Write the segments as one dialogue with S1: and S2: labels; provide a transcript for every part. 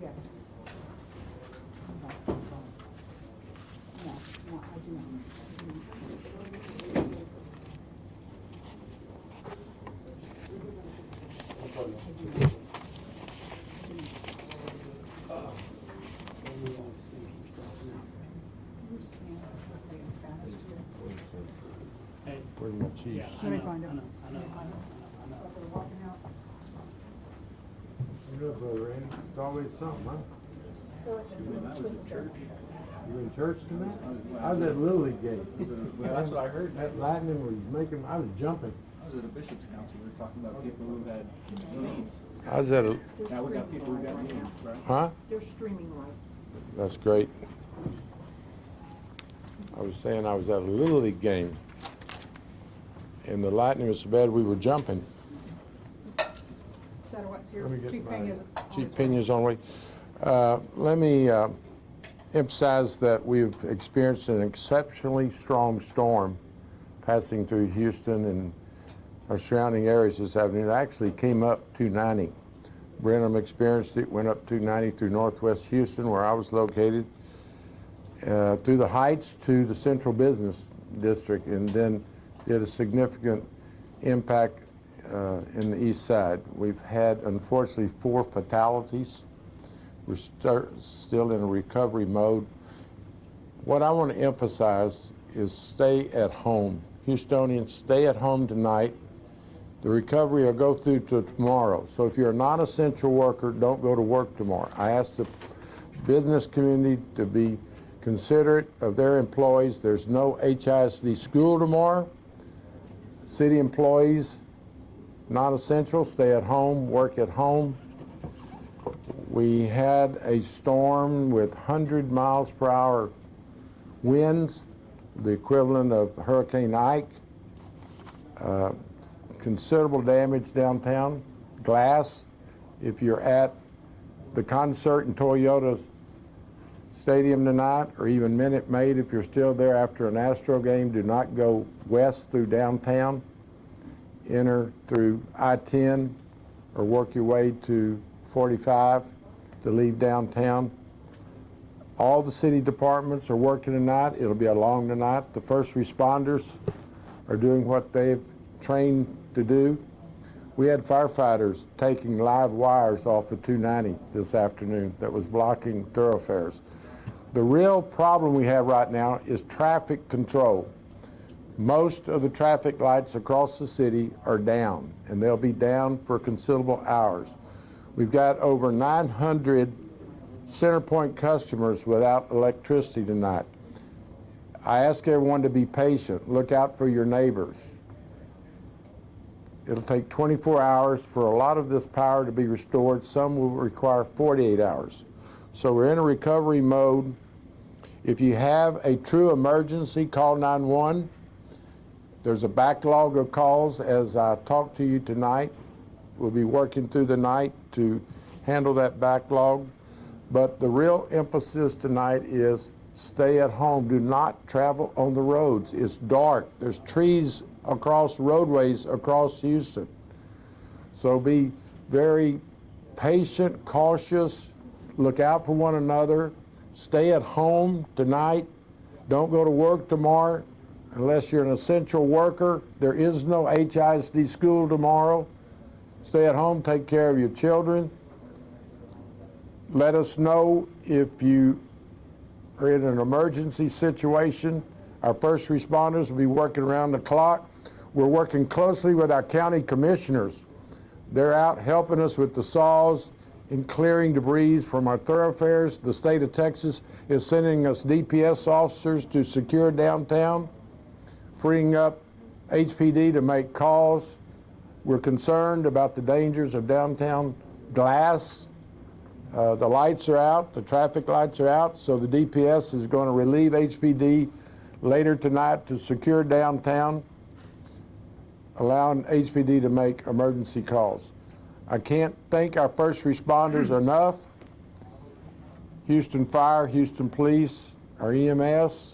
S1: Yes. No, I do not.
S2: Where's my chief?
S1: Let me find it.
S2: You know, Brother Randy, it's always something, huh? You in church tonight? I was at Little League game.
S3: Well, that's what I heard.
S2: That lightning was making, I was jumping.
S3: I was at a bishop's council. We were talking about people who had needs.
S2: I was at a,
S3: Now we got people who got needs, right?
S2: huh?
S1: They're streaming live.
S2: That's great. I was saying I was at a Little League game, and the lightning was so bad we were jumping.
S1: Satterwhite's here.
S2: Let me get
S1: Chief
S2: my-
S1: Pena's on
S2: Chief
S1: his way.
S2: Pena's on the way. Let me emphasize that we've experienced an exceptionally strong storm passing through Houston and our surrounding areas this afternoon. It actually came up 290. Brenham experienced it, went up 290 through northwest Houston, where I was located, through the Heights to the Central Business District, and then did a significant impact in the east side. We've had, unfortunately, 4 fatalities. We're still in a recovery mode. What I want to emphasize is stay at home. Houstonians, stay at home tonight. The recovery will go through to tomorrow. So if you're a non-essential worker, don't go to work tomorrow. I ask the business community to be considerate of their employees. There's no HISD school tomorrow. City employees, non-essential, stay at home, work at home. We had a storm with 100 miles per hour winds, the equivalent of Hurricane Ike. Considerable damage downtown. Glass. If you're at the concert in Toyota Stadium tonight, or even Minute Maid, if you're still there after an Astro game, do not go west through downtown. Enter through I-10 or work your way to 45 to leave downtown. All the city departments are working tonight. It'll be a long night. The first responders are doing what they've trained to do. We had firefighters taking live wires off of 290 this afternoon that was blocking thoroughfares. The real problem we have right now is traffic control. Most of the traffic lights across the city are down, and they'll be down for considerable hours. We've got over 900 CenterPoint customers without electricity tonight. I ask everyone to be patient. Look out for your neighbors. It'll take 24 hours for a lot of this power to be restored. Some will require 48 hours. So we're in a recovery mode. If you have a true emergency, call 911. There's a backlog of calls as I talk to you tonight. We'll be working through the night to handle that backlog. But the real emphasis tonight is stay at home. Do not travel on the roads. It's dark. There's trees across roadways across Houston. So be very patient, cautious, look out for one another. Stay at home tonight. Don't go to work tomorrow unless you're an essential worker. There is no HISD school tomorrow. Stay at home, take care of your children. Let us know if you are in an emergency situation. Our first responders will be working around the clock. We're working closely with our county commissioners. They're out helping us with the saws and clearing debris from our thoroughfares. The state of Texas is sending us DPS officers to secure downtown, freeing up HPD to make calls. We're concerned about the dangers of downtown glass. The lights are out, the traffic lights are out, so the DPS is going to relieve HPD later tonight to secure downtown, allowing HPD to make emergency calls. I can't thank our first responders enough. Houston Fire, Houston Police, our EMS,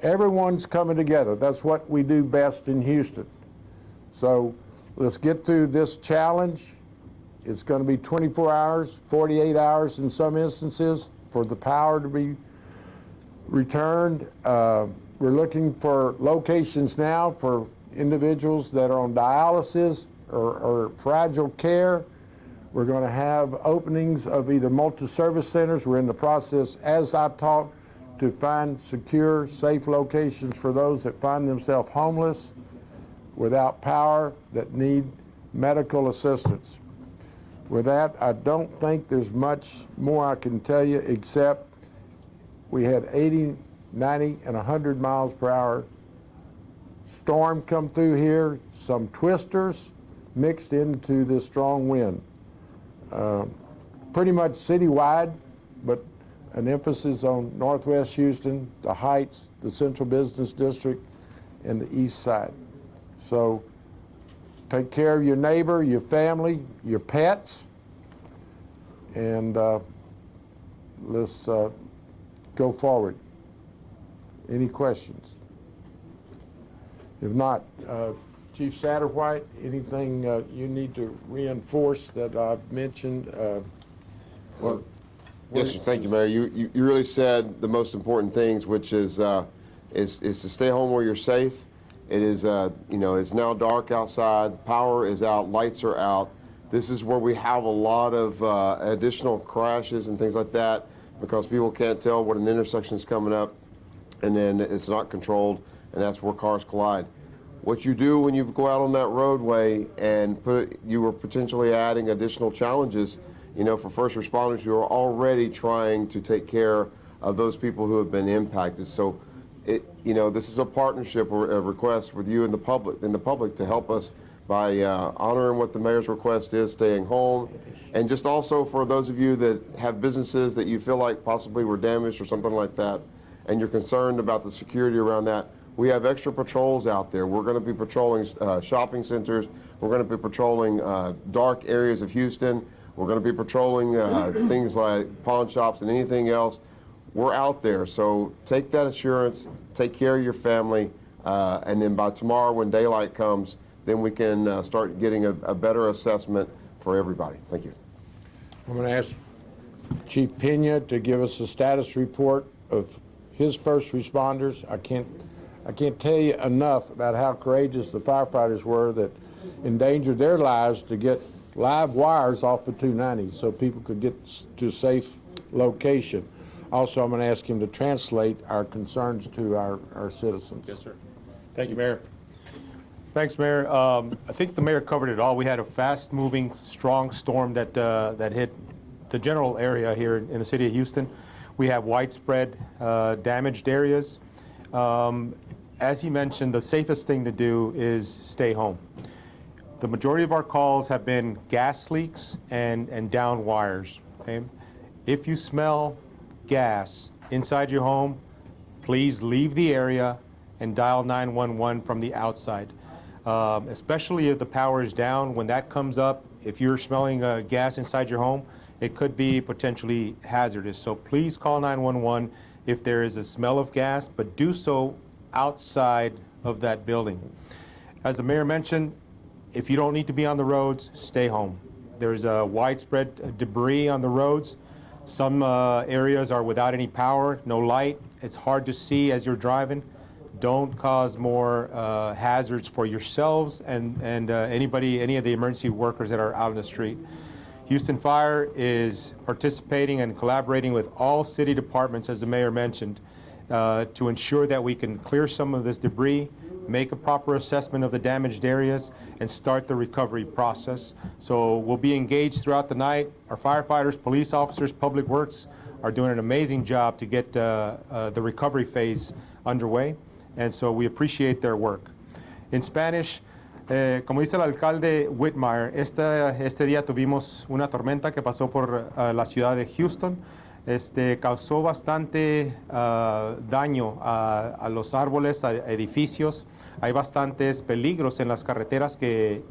S2: everyone's coming together. That's what we do best in Houston. So let's get through this challenge. It's going to be 24 hours, 48 hours in some instances for the power to be returned. We're looking for locations now for individuals that are on dialysis or fragile care. We're going to have openings of either multi-service centers. We're in the process, as I talk, to find secure, safe locations for those that find themselves homeless, without power, that need medical assistance. With that, I don't think there's much more I can tell you, except we had 80, 90, and 100 miles per hour storm come through here, some twisters mixed into this strong wind. Pretty much citywide, but an emphasis on Northwest Houston, the Heights, the Central Business District, and the East Side. So take care of your neighbor, your family, your pets, and let's go forward. Any questions? If not, Chief Satterwhite, anything you need to reinforce that I've mentioned?
S4: Well, yes, sir. Thank you, Mayor. You really said the most important things, which is to stay home where you're safe. It is, you know, it's now dark outside. Power is out. Lights are out. This is where we have a lot of additional crashes and things like that because people can't tell what an intersection is coming up, and then it's not controlled, and that's where cars collide. What you do when you go out on that roadway and you are potentially adding additional challenges, you know, for first responders who are already trying to take care of those people who have been impacted. So, you know, this is a partnership or a request with you and the public to help us by honoring what the mayor's request is, staying home, and just also for those of you that have businesses that you feel like possibly were damaged or something like that, and you're concerned about the security around that. We have extra patrols out there. We're going to be patrolling shopping centers. We're going to be patrolling dark areas of Houston. We're going to be patrolling things like pawn shops and anything else. We're out there, so take that assurance, take care of your family, and then by tomorrow when daylight comes, then we can start getting a better assessment for everybody. Thank you.
S2: I'm going to ask Chief Pena to give us a status report of his first responders. I can't tell you enough about how courageous the firefighters were that endangered their lives to get live wires off of 290 so people could get to a safe location. Also, I'm going to ask him to translate our concerns to our citizens.
S5: Yes, sir. Thank you, Mayor. Thanks, Mayor. I think the mayor covered it all. We had a fast-moving, strong storm that hit the general area here in the city of Houston. We have widespread damaged areas. As he mentioned, the safest thing to do is stay home. The majority of our calls have been gas leaks and down wires. Okay? If you smell gas inside your home, please leave the area and dial 911 from the outside. Especially if the power is down, when that comes up, if you're smelling gas inside your home, it could be potentially hazardous. So please call 911 if there is a smell of gas, but do so outside of that building. As the mayor mentioned, if you don't need to be on the roads, stay home. There's widespread debris on the roads. Some areas are without any power, no light. It's hard to see as you're driving. Don't cause more hazards for yourselves and any of the emergency workers that are out in the street. Houston Fire is participating and collaborating with all city departments, as the mayor mentioned, to ensure that we can clear some of this debris, make a proper assessment of the damaged areas, and start the recovery process. So we'll be engaged throughout the night. Our firefighters, police officers, public works are doing an amazing job to get the recovery phase underway, and so we appreciate their work. In Spanish, como dice el alcalde Whitmire, este día tuvimos una tormenta que pasó por la ciudad de Houston. Causó bastante daño a los árboles, a edificios. Hay bastantes peligros en las carreteras que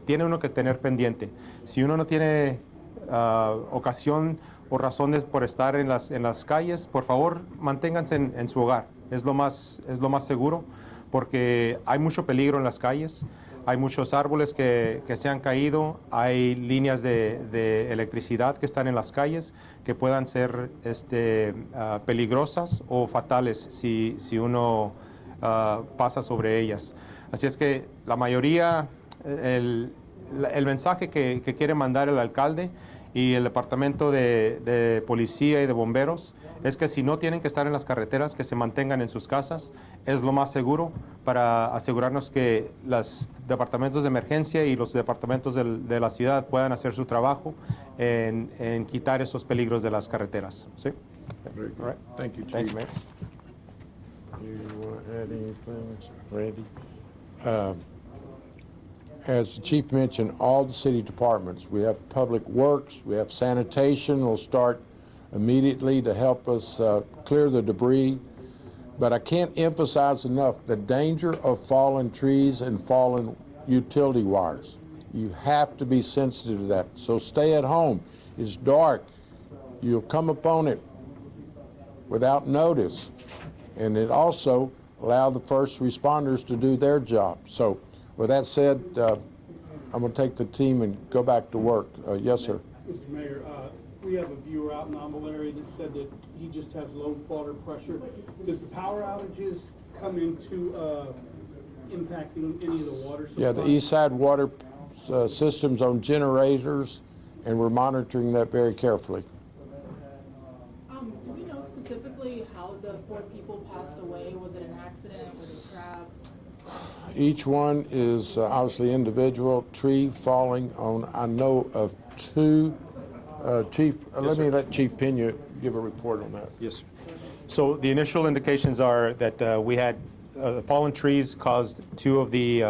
S5: tiene uno que tener pendiente. Si uno no tiene ocasión o razones por estar en las calles, por favor, manténganse en su hogar. Es lo más seguro, porque hay mucho peligro en las calles. Hay muchos árboles que se han caído, hay líneas de electricidad que están en las calles que puedan ser peligrosas o fatales si uno pasa sobre ellas. Así es que la mayoría, el mensaje que quiere mandar el alcalde y el departamento de policía y de bomberos es que si no tienen que estar en las carreteras, que se mantengan en sus casas, es lo más seguro para asegurarnos que los departamentos de emergencia y los departamentos de la ciudad puedan hacer su trabajo en quitar esos peligros de las carreteras. ¿Sí?
S2: Very good.
S5: All right.
S2: Thank you, Chief.
S5: Thank you, Mayor.
S2: You want to add anything, Randy? As the chief mentioned, all the city departments, we have public works, we have sanitation will start immediately to help us clear the debris. But I can't emphasize enough the danger of fallen trees and fallen utility wires. You have to be sensitive to that. So stay at home. It's dark. You'll come upon it without notice. And it also allow the first responders to do their job. So with that said, I'm going to take the team and go back to work. Yes, sir.
S6: Mr. Mayor, we have a viewer out in the Humble area that said that he just has low water pressure. Does the power outages come into impacting any of the water supply?
S2: Yeah, the east side water systems on generators, and we're monitoring that very carefully.
S7: Do we know specifically how the 4 people passed away? Was it an accident? Were they trapped?
S2: Each one is obviously individual, tree falling on, I know of 2. Chief, let me let Chief Pena give a report on that.
S5: Yes, sir. So the initial indications are that we had fallen trees caused 2 of the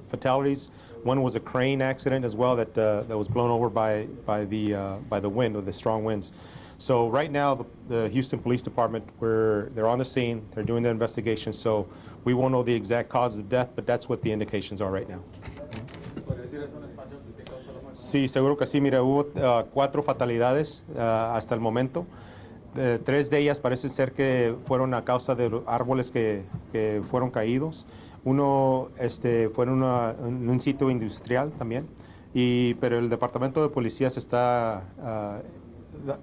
S5: fatalities. One was a crane accident as well that was blown over by the wind, or the strong winds. So right now, the Houston Police Department, they're on the scene, they're doing the investigation, so we won't know the exact cause of death, but that's what the indications are right now. Sí, seguro que sí. Mira, hubo 4 fatalidades hasta el momento. 3 de ellas parece ser que fueron a causa de los árboles que fueron caídos. Uno fue en un sitio industrial también, pero el departamento de policías está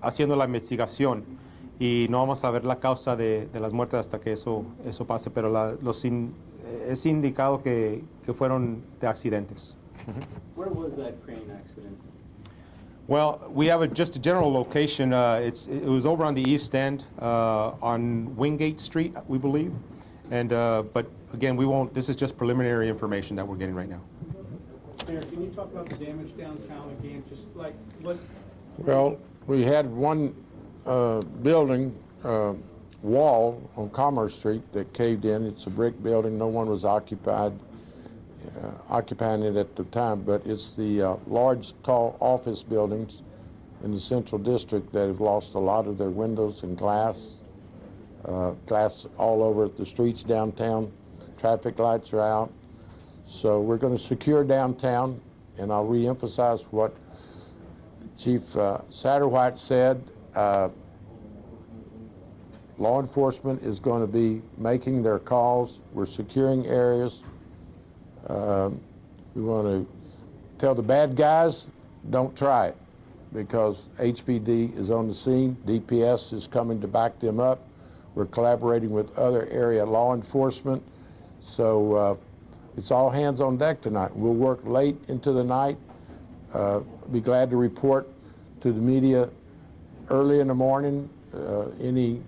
S5: haciendo la investigación y no vamos a ver la causa de las muertes hasta que eso pase, pero es indicado que fueron de accidentes.
S3: Where was that crane accident?
S5: Well, we have just a general location. It was over on the east end on Wingate Street, we believe. And but again, we won't. This is just preliminary information that we're getting right now.
S6: Mayor, can you talk about the damage downtown again? Just like what?
S2: Well, we had one building wall on Commerce Street that caved in. It's a brick building. No one was occupying it at the time, but it's the large, tall office buildings in the Central District that have lost a lot of their windows and glass all over the streets downtown. Traffic lights are out. So we're going to secure downtown, and I'll re-emphasize what Chief Satterwhite said. Law enforcement is going to be making their calls. We're securing areas. We want to tell the bad guys, don't try it, because HPD is on the scene. DPS is coming to back them up. We're collaborating with other area law enforcement. So it's all hands on deck tonight. We'll work late into the night. Be glad to report to the media early in the morning, any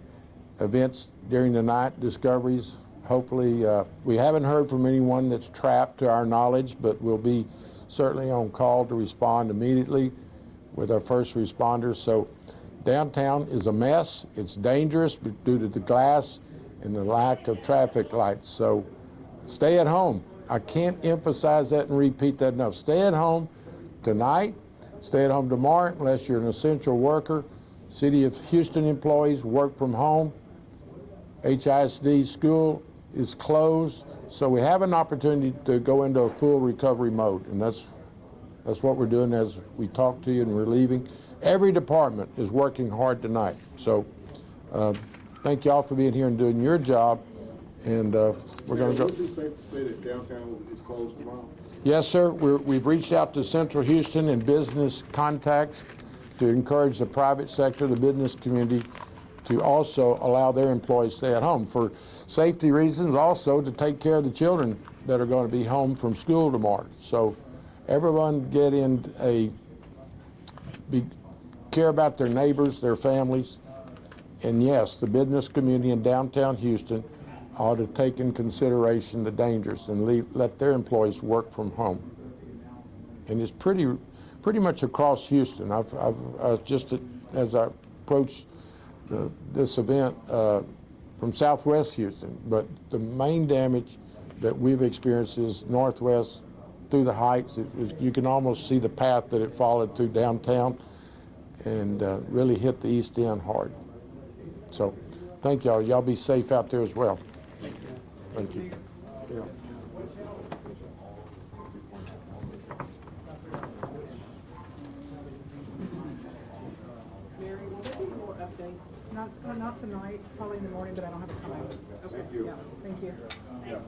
S2: events during the night, discoveries. Hopefully, we haven't heard from anyone that's trapped to our knowledge, but we'll be certainly on call to respond immediately with our first responders. So downtown is a mess. It's dangerous due to the glass and the lack of traffic lights. So stay at home. I can't emphasize that and repeat that enough. Stay at home tonight. Stay at home tomorrow unless you're an essential worker. City of Houston employees work from home. HISD school is closed, so we have an opportunity to go into a full recovery mode, and that's what we're doing as we talk to you and we're leaving. Every department is working hard tonight, so thank you all for being here and doing your job, and we're going to go.
S8: Is it safe to say that downtown is closed tomorrow?
S2: Yes, sir. We've reached out to Central Houston and business contacts to encourage the private sector, the business community, to also allow their employees to stay at home for safety reasons, also to take care of the children that are going to be home from school tomorrow. So everyone get in care about their neighbors, their families, and yes, the business community in downtown Houston ought to take in consideration the dangers and let their employees work from home. And it's pretty much across Houston. I've just as I approached this event from Southwest Houston, but the main damage that we've experienced is northwest through the Heights. You can almost see the path that it followed through downtown and really hit the East End hard. So thank y'all. Y'all be safe out there as well. Thank you. Yeah.
S1: Mary, will there be more updates? Not tonight, probably in the morning, but I don't have a time. Okay. Yeah, thank you.